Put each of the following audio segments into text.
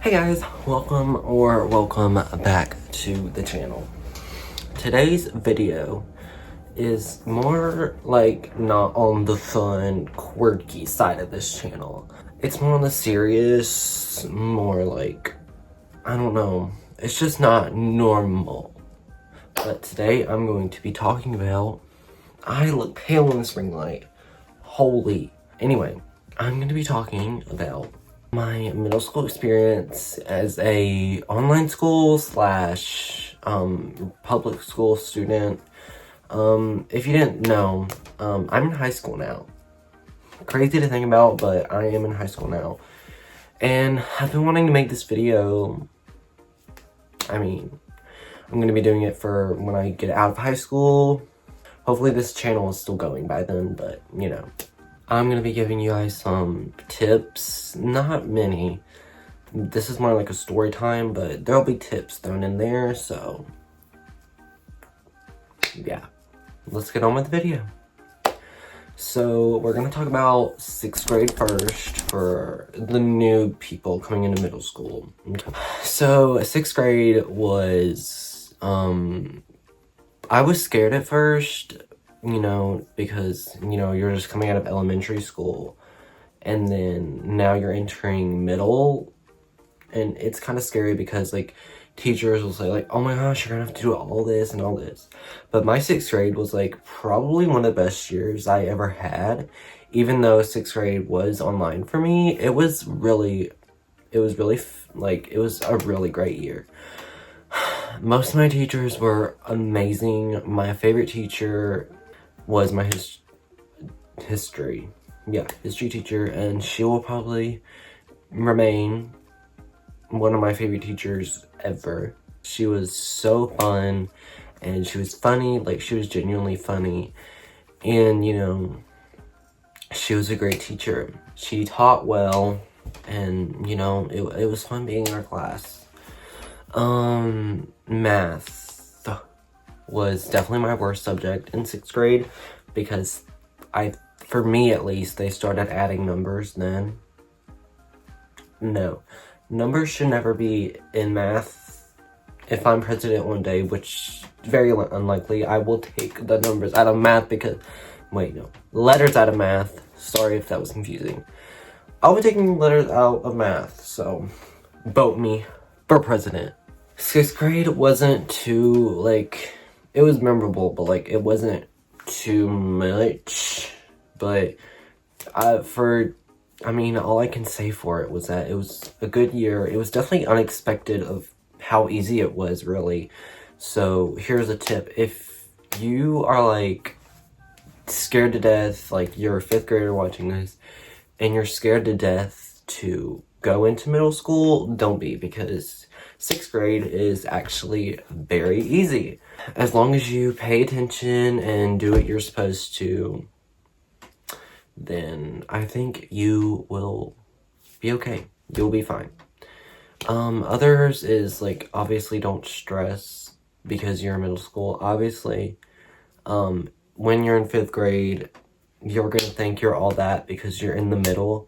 Hey guys, welcome back to the channel. Today's video is more like not on the fun, quirky side of this channel. It's more on the serious, more like, I don't know, it's just not normal. But today I'm going to be talking about, I look pale in this ring light. Holy. Anyway, I'm going to be talking about my middle school experience as a online school slash public school student. If you didn't know, I'm in high school now. Crazy to think about, but I am in high school now. And I've been wanting to make this video. I mean, I'm gonna be doing it for when I get out of high school. Hopefully this channel is still going by then, but you know. I'm gonna be giving you guys some tips, not many. This is more like a story time, but there'll be tips thrown in there, so yeah. Let's get on with the video. So we're gonna talk about 6th grade first for the new people coming into middle school. So 6th grade was, I was scared at first, you know, because, you know, you're just coming out of elementary school and then now you're entering middle, and it's kind of scary because like teachers will say like, oh my gosh, you're gonna have to do all this and all this. But my 6th grade was like probably one of the best years I ever had. Even though 6th grade was online for me, it was a really great year. Most of my teachers were amazing. My favorite teacher was my history teacher, and she will probably remain one of my favorite teachers ever. She was so fun, and she was funny, like she was genuinely funny, and you know, she was a great teacher. She taught well, and you know, it was fun being in her class. Math was definitely my worst subject in 6th grade because for me at least, they started adding numbers then. No, numbers should never be in math. If I'm president one day, which very unlikely, I will take the numbers out of math because, wait, no, letters out of math. Sorry if that was confusing. I'll be taking letters out of math, so vote me for president. 6th grade wasn't too, like, it was memorable, but like, it wasn't too much. But I mean, all I can say for it was that it was a good year. It was definitely unexpected of how easy it was, really. So here's a tip. If you are like scared to death, like you're a 5th grader watching this, and you're scared to death to go into middle school, don't be, because 6th grade is actually very easy. As long as you pay attention and do what you're supposed to, then I think you will be okay. You'll be fine. Others is like, obviously don't stress because you're in middle school. Obviously, when you're in 5th grade, you're gonna think you're all that because you're in the middle.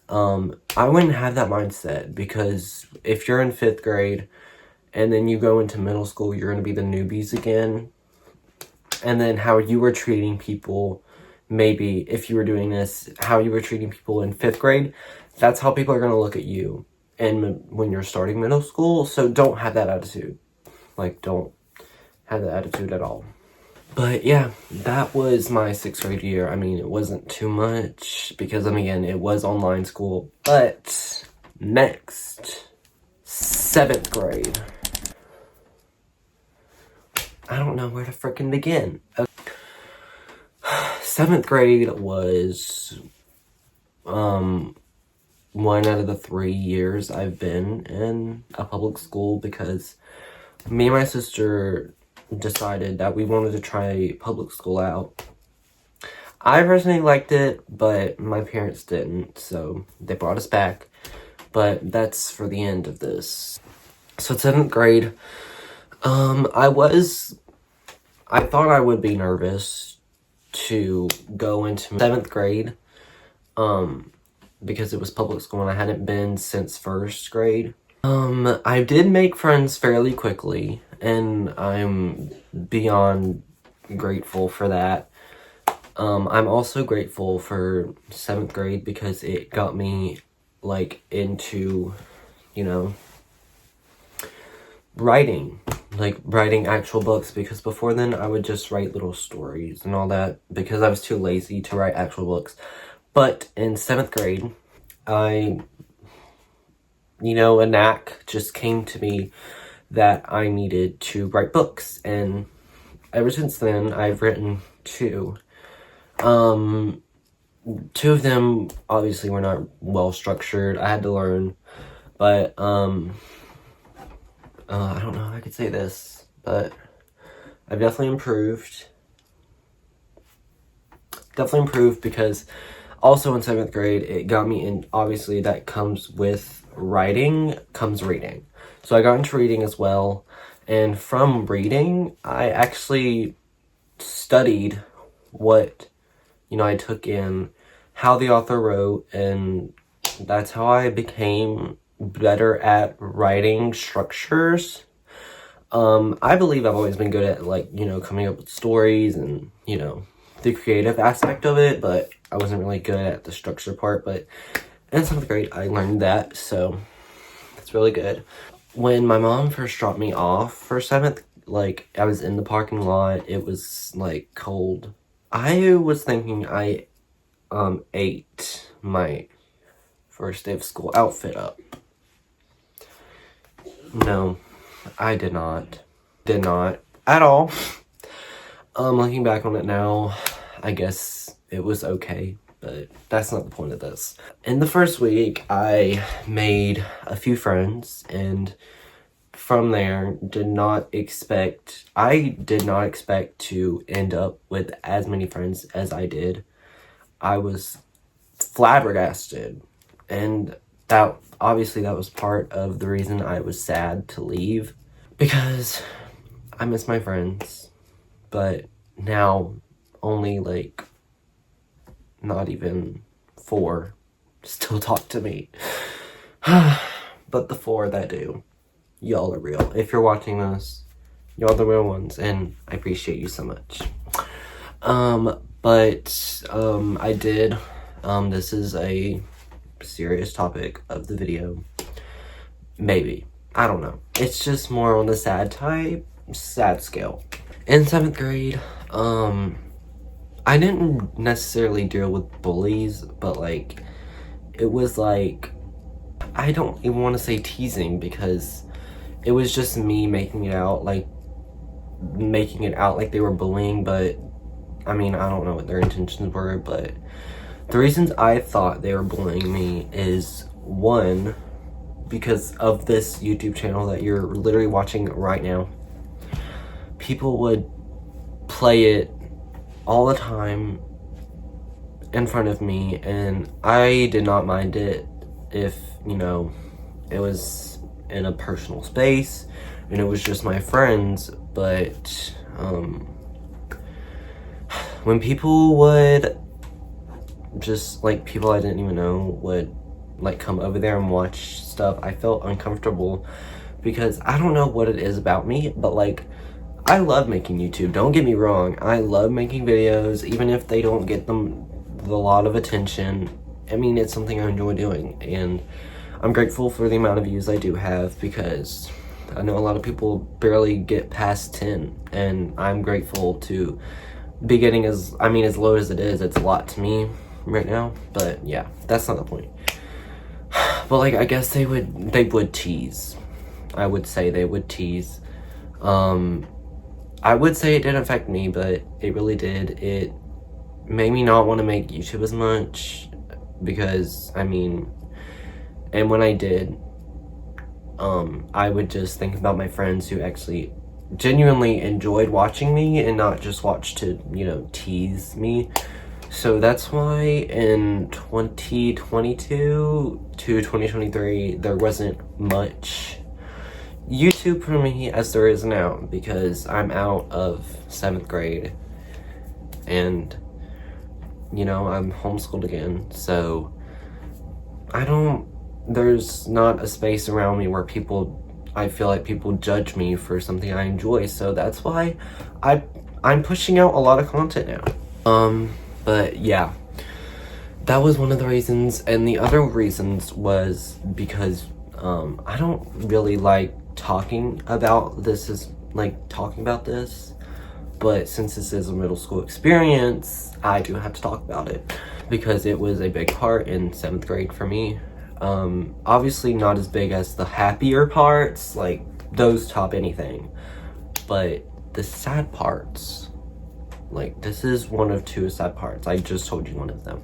I wouldn't have that mindset, because if you're in 5th grade and then you go into middle school, you're gonna be the newbies again. And then how you were treating people, maybe if you were doing this, how you were treating people in 5th grade, that's how people are gonna look at you and when you're starting middle school. So don't have that attitude. Like, don't have that attitude at all. But yeah, that was my 6th grade year. I mean, it wasn't too much because, again, it was online school. But next, 7th grade. I don't know where to frickin' begin. 7th grade was one out of the 3 years I've been in a public school, because me and my sister decided that we wanted to try public school out. I personally liked it, but my parents didn't, so they brought us back. But that's for the end of this. So 7th grade, I thought I would be nervous to go into 7th grade, because it was public school and I hadn't been since 1st grade. I did make friends fairly quickly, and I'm beyond grateful for that. I'm also grateful for 7th grade because it got me, like, into, you know, writing actual books, because before then I would just write little stories and all that because I was too lazy to write actual books. But in 7th grade, a knack just came to me that I needed to write books, and ever since then I've written 2. 2 of them obviously were not well structured. I had to learn, but I don't know how I could say this, but I've definitely improved. Definitely improved because also in 7th grade, it got me in, obviously that comes with writing, comes reading. So I got into reading as well, and from reading, I actually studied what, I took in, how the author wrote, and that's how I became better at writing structures. I believe I've always been good at, like, coming up with stories and, the creative aspect of it, but I wasn't really good at the structure part. But in 7th grade, I learned that, so it's really good. When my mom first dropped me off for 7th, like, I was in the parking lot, it was, like, cold. I was thinking I, ate my first day of school outfit up. No, I did not. Did not at all. Looking back on it now, I guess it was okay, but that's not the point of this. In the first week, I made a few friends, and from there, I did not expect to end up with as many friends as I did. I was flabbergasted, and that was part of the reason I was sad to leave, because I miss my friends. But now only, like, not even 4 still talk to me. But the 4 that do, y'all are real. If you're watching this, y'all the real ones, and I appreciate you so much. I did, this is a serious topic of the video. Maybe. I don't know. It's just more on the sad scale. In 7th grade, I didn't necessarily deal with bullies, but, like, it was, like, I don't even want to say teasing, because it was just me making it out like they were bullying, but, I mean, I don't know what their intentions were, but the reasons I thought they were bullying me is, 1, because of this YouTube channel that you're literally watching right now. People would play it all the time in front of me, and I did not mind it if, it was in a personal space and it was just my friends. But when people would just, like, people I didn't even know would, like, come over there and watch stuff, I felt uncomfortable, because I don't know what it is about me, but, like, I love making YouTube, don't get me wrong. I love making videos, even if they don't get them a lot of attention. I mean, it's something I enjoy doing, and I'm grateful for the amount of views I do have, because I know a lot of people barely get past 10, and I'm grateful to be getting as low as it is. It's a lot to me right now, but yeah, that's not the point. But, like, I guess they would tease. I would say they would tease. I would say it didn't affect me, but it really did. It made me not want to make YouTube as much, because, I mean, and when I did, I would just think about my friends who actually genuinely enjoyed watching me and not just watch to, tease me. So that's why in 2022 to 2023, there wasn't much YouTube for me as there is now, because I'm out of 7th grade, and, I'm homeschooled again, so I don't there's not a space around me where I feel like people judge me for something I enjoy. So that's why I'm pushing out a lot of content now. But yeah, that was one of the reasons. And the other reasons was because, I don't really like talking about this, but since this is a middle school experience, I do have to talk about it because it was a big part in 7th grade for me. Obviously not as big as the happier parts, like those top anything, but the sad parts, like this is one of 2 sad parts. I just told you one of them.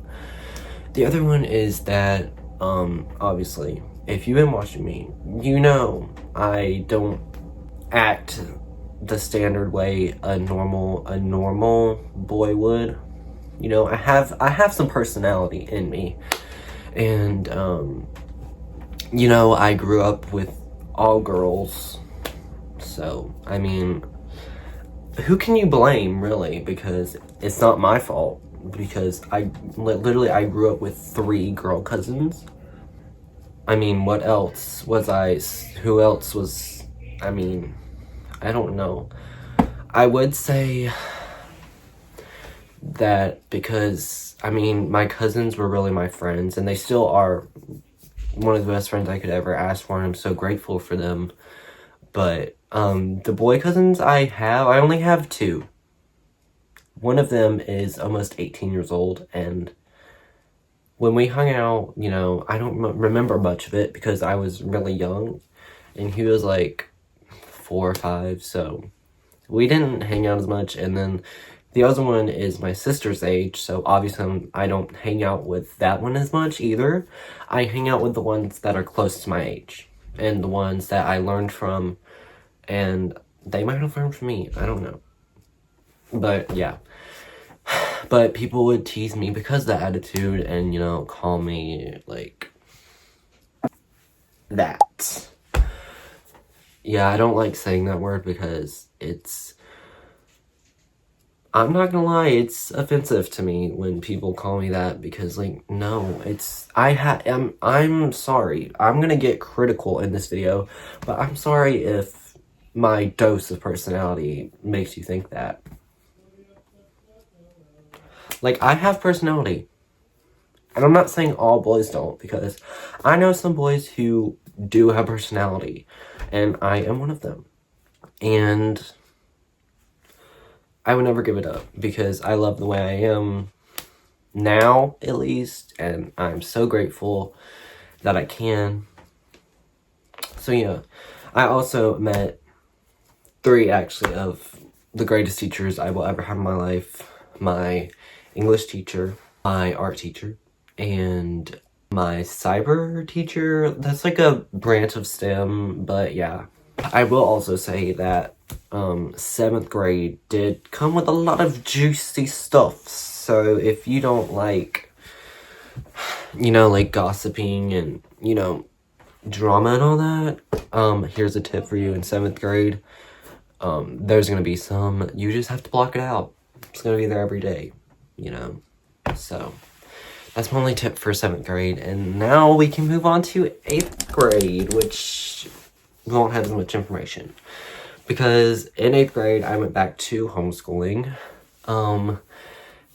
The other one is that, obviously, if you've been watching me, you know I don't act the standard way a normal boy would. You know, I have some personality in me. And, you know, I grew up with all girls. So, I mean, who can you blame, really? Because it's not my fault. Because I grew up with 3 girl cousins. I mean, what else was who else was, I mean, I don't know. I would say that because, I mean, my cousins were really my friends, and they still are one of the best friends I could ever ask for, and I'm so grateful for them. But, the boy cousins I only have 2. One of them is almost 18 years old, and when we hung out, you know, I don't remember much of it because I was really young, and he was like 4 or 5, so we didn't hang out as much. And then the other one is my sister's age, so obviously I don't hang out with that one as much either. I hang out with the ones that are close to my age, and the ones that I learned from, and they might have learned from me, I don't know. But yeah. But people would tease me because of the attitude and, you know, call me, like, that. Yeah, I don't like saying that word because I'm not gonna lie, it's offensive to me when people call me that because, like, no, I'm sorry. I'm gonna get critical in this video, but I'm sorry if my dose of personality makes you think that. Like, I have personality. And I'm not saying all boys don't, because I know some boys who do have personality, and I am one of them. And I would never give it up, because I love the way I am now, at least, and I'm so grateful that I can. So yeah, I also met 3, actually, of the greatest teachers I will ever have in my life. My English teacher, my art teacher, and my cyber teacher. That's like a branch of STEM, but yeah. I will also say that 7th grade did come with a lot of juicy stuff. So if you don't like, you know, like gossiping and, you know, drama and all that, here's a tip for you in 7th grade. There's gonna be some, you just have to block it out. It's gonna be there every day, you know. So that's my only tip for 7th grade. And now we can move on to 8th grade, which won't have as much information, because in 8th grade I went back to homeschooling.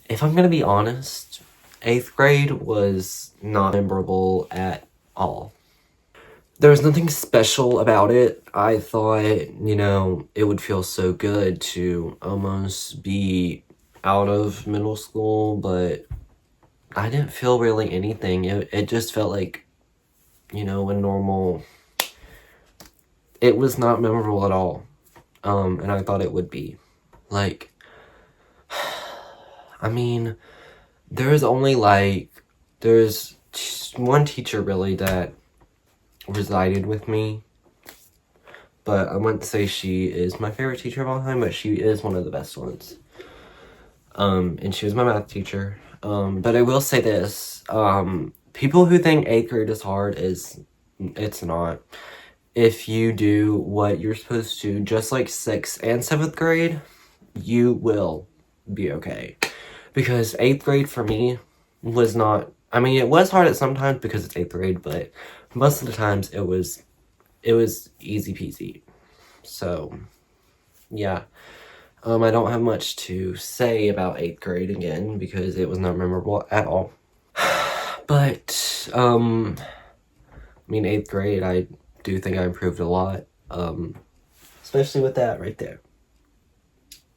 If I'm gonna be honest, 8th grade was not memorable at all. There was nothing special about it. I thought, you know, it would feel so good to almost be out of middle school, but I didn't feel really anything. It just felt like, you know, a normal... It was not memorable at all. And I thought it would be. Like, I mean, there's one teacher really that resided with me, but I wouldn't say she is my favorite teacher of all time, but she is one of the best ones. And she was my math teacher. But I will say this, people who think 8th grade is hard, it's not. If you do what you're supposed to, just like 6th and 7th grade, you will be okay. Because 8th grade for me was not, I mean, it was hard at sometimes because it's 8th grade, but most of the times it was easy peasy. So yeah, I don't have much to say about 8th grade again because it was not memorable at all. But I mean, 8th grade, I do think I improved a lot, especially with that right there.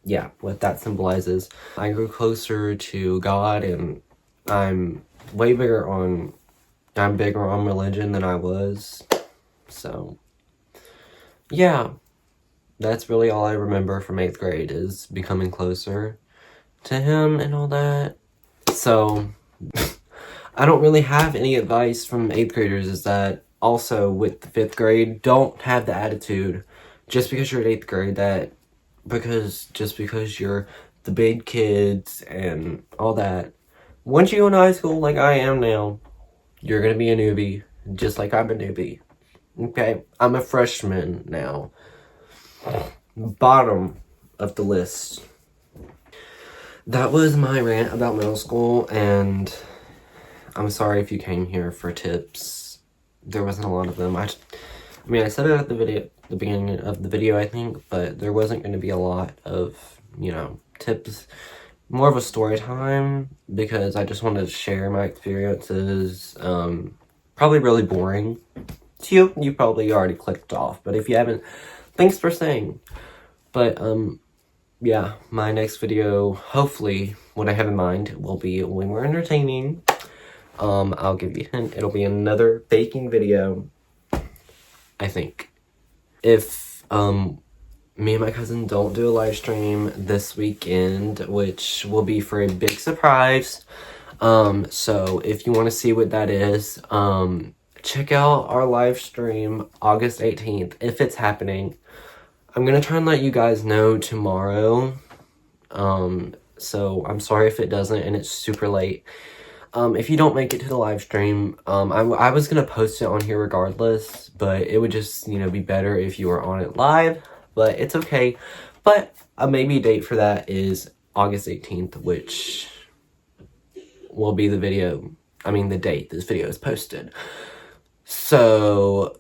Yeah, what that symbolizes. I grew closer to God, and I'm bigger on religion than I was. So yeah, that's really all I remember from 8th grade is becoming closer to him and all that. So I don't really have any advice from 8th graders. Is that also with the 5th grade, don't have the attitude just because you're in 8th grade that just because you're the big kids and all that. Once you go into high school like I am now, you're gonna be a newbie, just like I'm a newbie. Okay, I'm a freshman now. Bottom of the list. That was my rant about middle school, and I'm sorry if you came here for tips. There wasn't a lot of them. I mean, I said it at the beginning of the video, I think, but there wasn't going to be a lot of, you know, tips. More of a story time, because I just wanted to share my experiences. Probably really boring to you. You probably already clicked off, but if you haven't, thanks for saying. But, yeah, my next video, hopefully, what I have in mind will be way more entertaining. I'll give you a hint. It'll be another baking video, I think. If, me and my cousin don't do a live stream this weekend, which will be for a big surprise. So if you want to see what that is, check out our live stream August 18th, if it's happening. I'm gonna try and let you guys know tomorrow. So I'm sorry if it doesn't and it's super late. If you don't make it to the live stream, I was gonna post it on here regardless, but it would just, you know, be better if you were on it live, but it's okay. But a maybe date for that is August 18th, which will be the date this video is posted. So,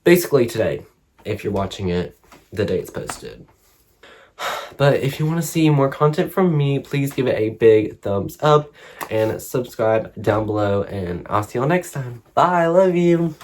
basically today, if you're watching it, the date's posted. But if you want to see more content from me, please give it a big thumbs up and subscribe down below, and I'll see y'all next time. Bye, I love you.